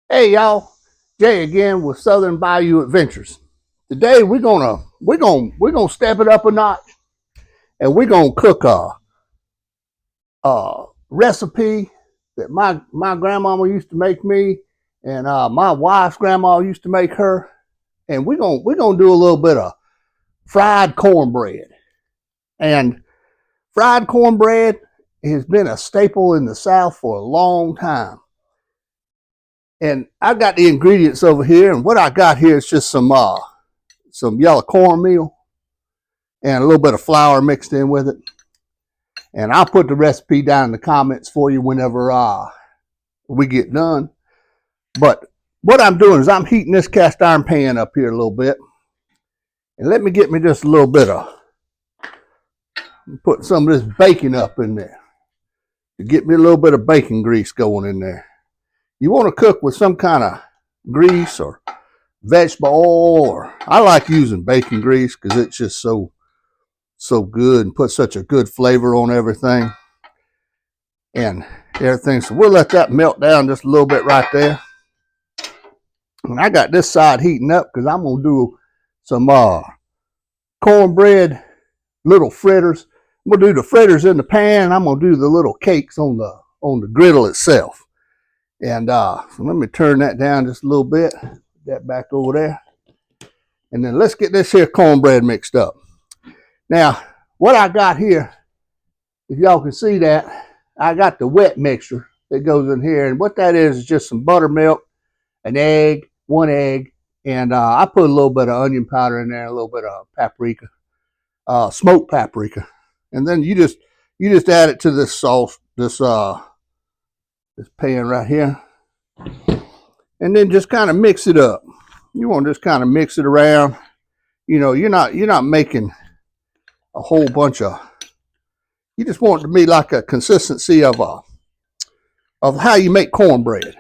Hey y'all, Jay again with Southern Bayou Adventures. Today we're gonna step it up a notch, and we're gonna cook a recipe that my grandmama used to make me, and my wife's grandma used to make her, and we're gonna do a little bit of fried cornbread. And fried cornbread has been a staple in the South for a long time. And I got the ingredients over here, and what I got here is just some yellow cornmeal and a little bit of flour mixed in with it. And I'll put the recipe down in the comments for you whenever we get done. But what I'm doing is I'm heating this cast iron pan up here a little bit. And let me get me just a little bit of, put some of this bacon up in there to get me a little bit of bacon grease going in there. You want to cook with some kind of grease or vegetable oil, or I like using bacon grease because it's just so good and put such a good flavor on everything and everything. So we'll let that melt down just a little bit right there. And I got this side heating up because I'm gonna do some cornbread little fritters. I'm gonna do the fritters in the pan, and I'm gonna do the little cakes on the griddle itself. And so let me turn that down just a little bit. Put that back over there. And then let's get this here cornbread mixed up. Now, what I got here, if y'all can see that, I got the wet mixture that goes in here. And what that is just some buttermilk, an egg, one egg, and I put a little bit of onion powder in there, a little bit of paprika, smoked paprika. And then you just add it to this sauce, this pan right here. And then just kind of mix it up. You want to just kind of mix it around. You know, you're not making a whole bunch of, you just want it to be like a consistency of how you make cornbread.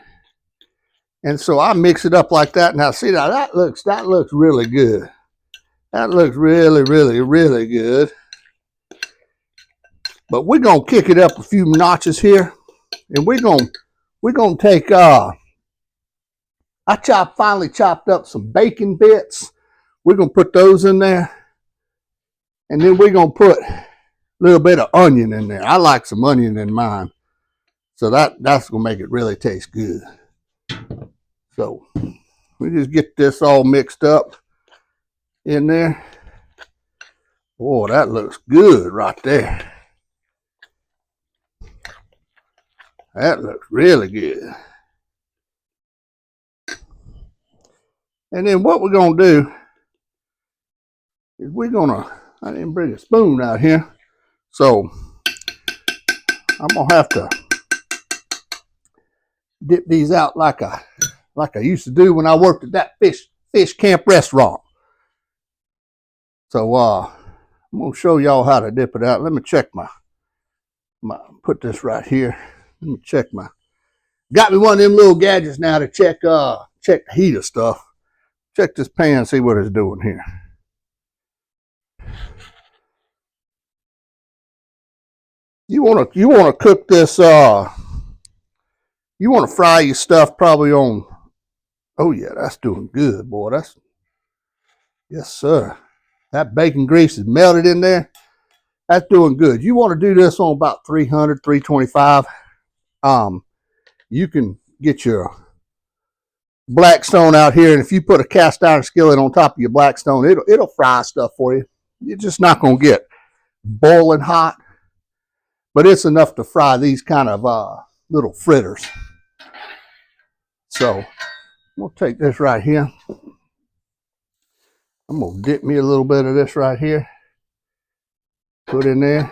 And so I mix it up like that. Now see, now that looks really good. That looks really, really, really good. But we're gonna kick it up a few notches here, and we're gonna take I finally chopped up some bacon bits. We're gonna put those in there, and then we're gonna put a little bit of onion in there. I like some onion in mine, so that's gonna make it really taste good. So we just get this all mixed up in there. Oh, that looks good right there. That looks really good. And then what we're gonna do is I didn't bring a spoon out here, so I'm gonna have to dip these out like I used to do when I worked at that fish camp restaurant. So I'm gonna show y'all how to dip it out. Let me check my put this right here. Let me check got me one of them little gadgets now to check the heat of stuff. Check this pan, see what it's doing here. You wanna cook this you wanna fry your stuff probably on, oh yeah, that's doing good, boy. Yes sir. That bacon grease is melted in there. That's doing good. You want to do this on about 300, 325. You can get your Blackstone out here, and if you put a cast iron skillet on top of your Blackstone, it'll fry stuff for you. You're just not gonna get boiling hot, but it's enough to fry these kind of little fritters. So we'll take this right here. I'm gonna dip me a little bit of this right here. Put in there.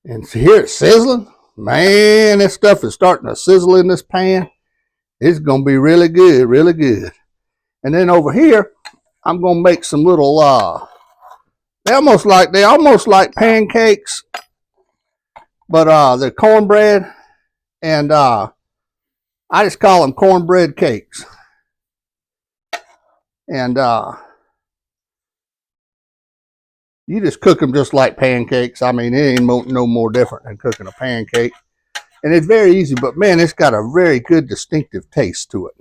And see here it's sizzling. Man, this stuff is starting to sizzle in this pan. It's gonna be really good, really good. And then over here, I'm gonna make some little they're almost like pancakes, but they're cornbread, and I just call them cornbread cakes. And You just cook them just like pancakes. I mean, it ain't no more different than cooking a pancake. And it's very easy, but man, it's got a very good distinctive taste to it.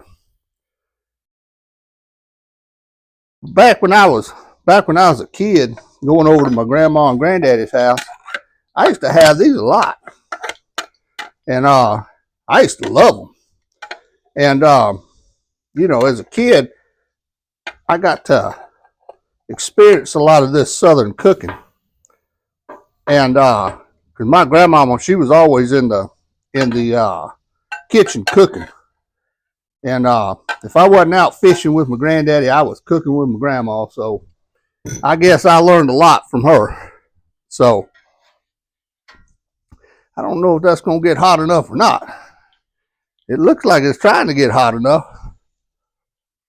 Back when I was a kid, going over to my grandma and granddaddy's house, I used to have these a lot. And I used to love them. And you know, as a kid, I got to experience a lot of this southern cooking. And because my grandmama, she was always in the kitchen cooking. And if I wasn't out fishing with my granddaddy, I was cooking with my grandma. So I guess I learned a lot from her. So I don't know if that's going to get hot enough or not. It looks like it's trying to get hot enough.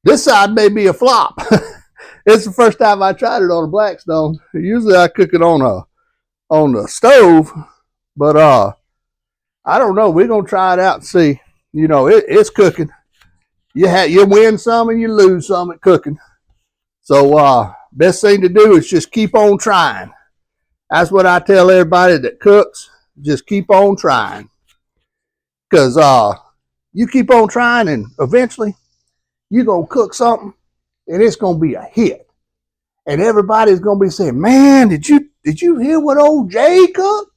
This side may be a flop. It's the first time I tried it on a Blackstone. Usually I cook it on the stove, but I don't know. We're gonna try it out and see. You know, it's cooking. You win some and you lose some at cooking. So best thing to do is just keep on trying. That's what I tell everybody that cooks. Just keep on trying, because you keep on trying, and eventually you're gonna cook something, and it's gonna be a hit. And everybody's gonna be saying, "Man, did you hear what old Jay cooked?"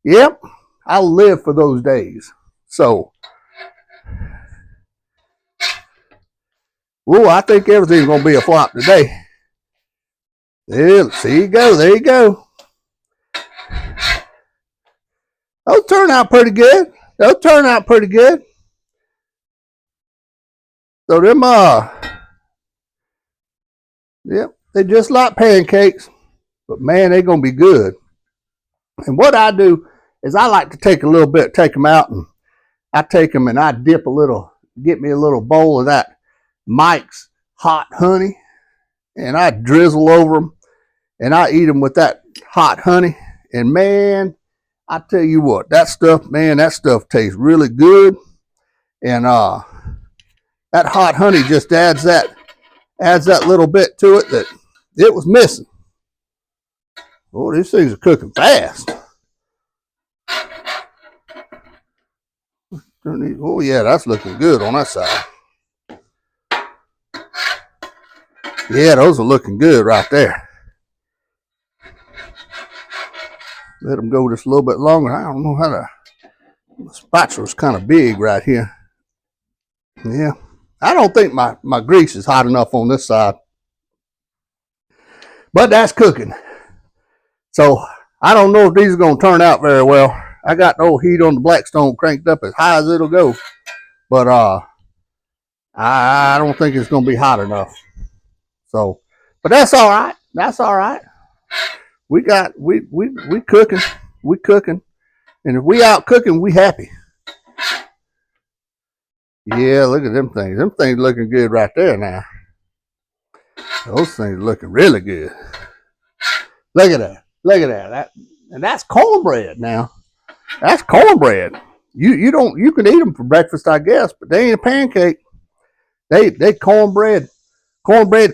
Yep, I live for those days. So, I think everything's gonna be a flop today. There you go. There you go. Those turn out pretty good. So them yep, they just like pancakes, but man, they're gonna be good. And what I do is I like to take a little bit, take them out, and I take them and I dip a little, get me a little bowl of that Mike's hot honey, and I drizzle over them, and I eat them with that hot honey. And man, I tell you what, that stuff tastes really good. And that hot honey just adds that little bit to it that it was missing. Oh, these things are cooking fast. Oh yeah, that's looking good on that side. Yeah, those are looking good right there. Let them go just a little bit longer. I don't know how to. The spatula's kind of big right here. Yeah, I don't think my grease is hot enough on this side, but that's cooking. So I don't know if these are going to turn out very well. I got the old heat on the Blackstone cranked up as high as it'll go, but I don't think it's going to be hot enough. So, but that's all right. That's all right. We cooking. We cooking. And if we out cooking, we happy. Yeah, look at them things. Them things looking good right there now. Those things looking really good. Look at that. Look at that. And that's cornbread now. That's cornbread. You can eat them for breakfast, I guess, but they ain't a pancake. They cornbread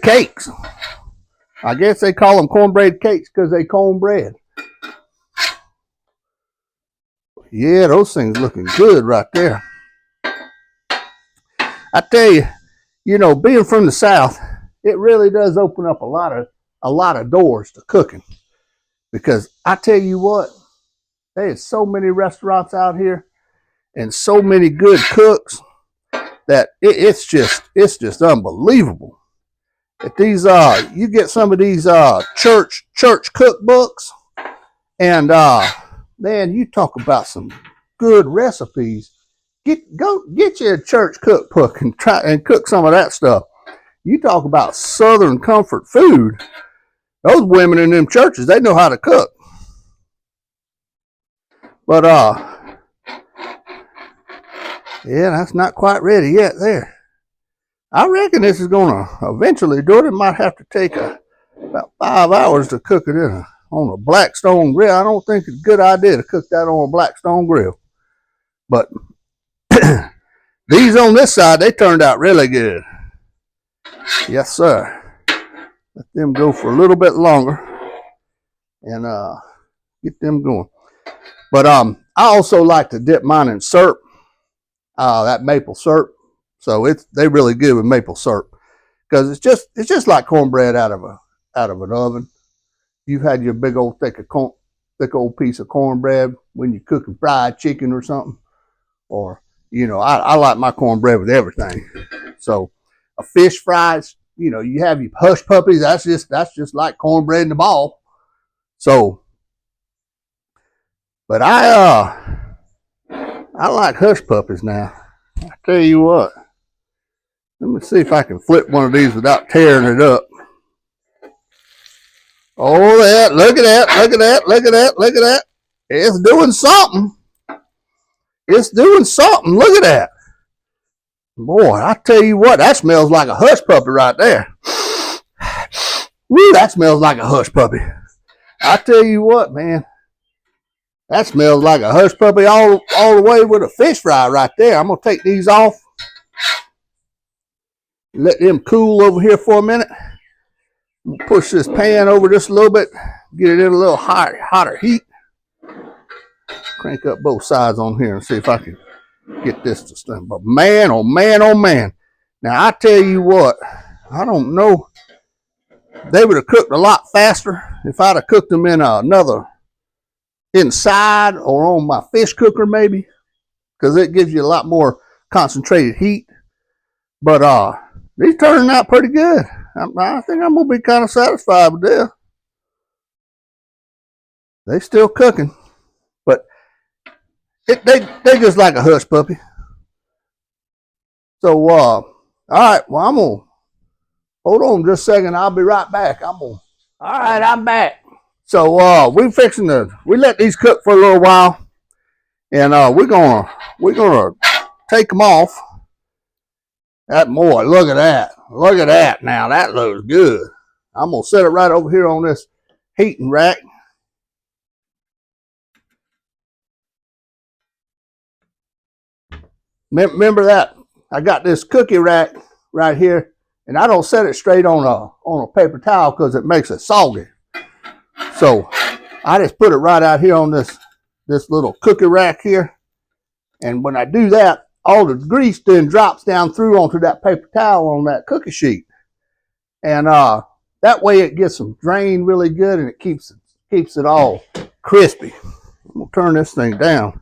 cakes. I guess they call them cornbread cakes because they cornbread. Yeah, those things looking good right there. I tell you, you know, being from the South, it really does open up a lot of doors to cooking. Because I tell you what, there's so many restaurants out here and so many good cooks that it's just unbelievable. If these you get some of these church cookbooks, and man, you talk about some good recipes. Go get you a church cookbook and try and cook some of that stuff. You talk about Southern comfort food. Those women in them churches, they know how to cook. But yeah, that's not quite ready yet there. I reckon this is gonna eventually do it. It might have to take about 5 hours to cook it on a Blackstone grill. I don't think it's a good idea to cook that on a Blackstone grill. But these on this side, they turned out really good. Yes, sir. Let them go for a little bit longer. and get them going. But I also like to dip mine in syrup, that maple syrup. So they really good with maple syrup because it's just like cornbread out of an oven. You've had your big old thick old piece of cornbread when you're cooking fried chicken or something, or I like my cornbread with everything. So a fish fries, you have your hush puppies. That's just like cornbread in the ball. So, but I like hush puppies now. I tell you what. Let me see if I can flip one of these without tearing it up. Oh, that! Look at that! Look at that! Look at that! Look at that! It's doing something. It's doing something. Look at that. Boy, I tell you what, that smells like a hush puppy right there. Woo, that smells like a hush puppy. I tell you what, man. That smells like a hush puppy all the way with a fish fry right there. I'm going to take these off. Let them cool over here for a minute. I'm going to push this pan over just a little bit. Get it in a little hotter heat. Crank up both sides on here and see if I can get this to stand. But man, oh man, oh man. Now I tell you what, I don't know. They would have cooked a lot faster if I'd have cooked them in another inside or on my fish cooker maybe, because it gives you a lot more concentrated heat. But these turning out pretty good. I think I'm gonna be kind of satisfied with this. They still cooking, but they just like a hush puppy. So all right, well I'm gonna hold on just a second. I'll be right back. All right, I'm back. So we let these cook for a little while, and we're gonna take them off. That boy, look at that. Look at that. Now that looks good. I'm gonna set it right over here on this heating rack. Remember that I got this cookie rack right here, and I don't set it straight on a paper towel because it makes it soggy. So I just put it right out here on this little cookie rack here, and when I do that, all the grease then drops down through onto that paper towel on that cookie sheet, and that way it gets them drained really good, and it keeps it all crispy. I'm gonna turn this thing down.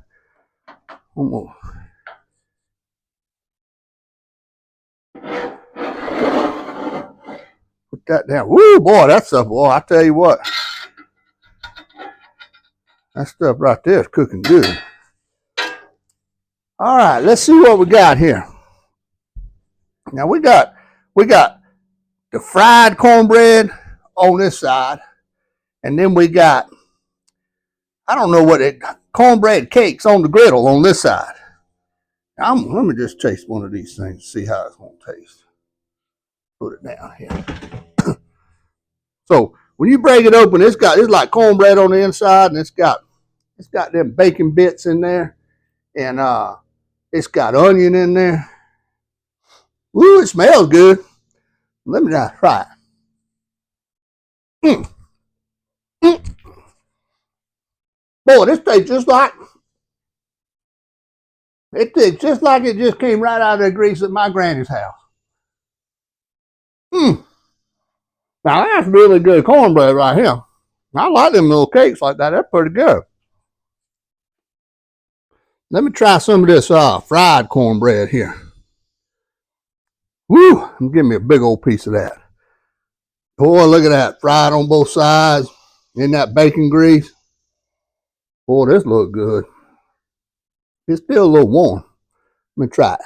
I'm gonna put that down. Woo, boy, that stuff, boy, I tell you what. That stuff right there is cooking good. All right, let's see what we got here. Now we got the fried cornbread on this side, and then we got, I don't know what cornbread cakes on the griddle on this side. Let me just taste one of these things, see how it's gonna taste. Put it down here. So when you break it open, it's like cornbread on the inside, and it's got them bacon bits in there, and it's got onion in there. Ooh, it smells good. Let me now try it. Boy, this tastes just like it just came right out of the grease at my granny's house. Now that's really good cornbread right here. I like them little cakes like that. They're pretty good. Let me try some of this fried cornbread here. Woo! Give me a big old piece of that. Boy, look at that. Fried on both sides in that bacon grease. Boy, this looks good. It's still a little warm. Let me try it.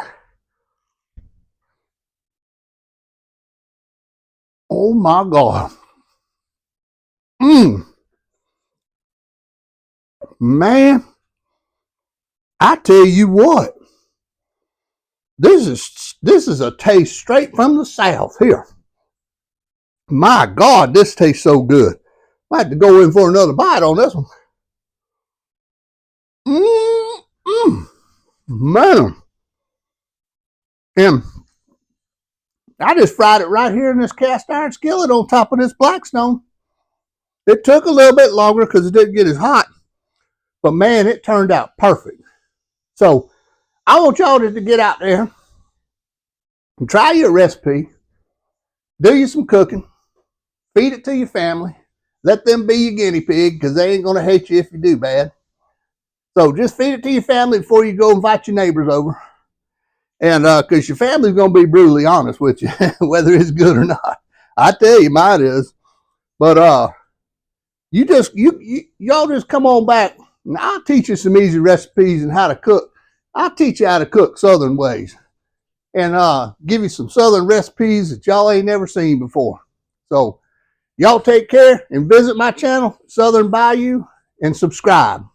Oh my God. Man, I tell you what. This is a taste straight from the South here. My God, this tastes so good. I have to go in for another bite on this one. Man. And I just fried it right here in this cast iron skillet on top of this Blackstone. It took a little bit longer because it didn't get as hot, but man, it turned out perfect. So I want y'all to get out there and try your recipe, do you some cooking, feed it to your family, let them be your guinea pig because they ain't going to hate you if you do bad. So just feed it to your family before you go invite your neighbors over. And because your family's going to be brutally honest with you, whether it's good or not. I tell you, mine is. But y'all just come on back and I'll teach you some easy recipes and how to cook. I'll teach you how to cook Southern ways and give you some Southern recipes that y'all ain't never seen before. So y'all take care and visit my channel, Southern Bayou, and subscribe.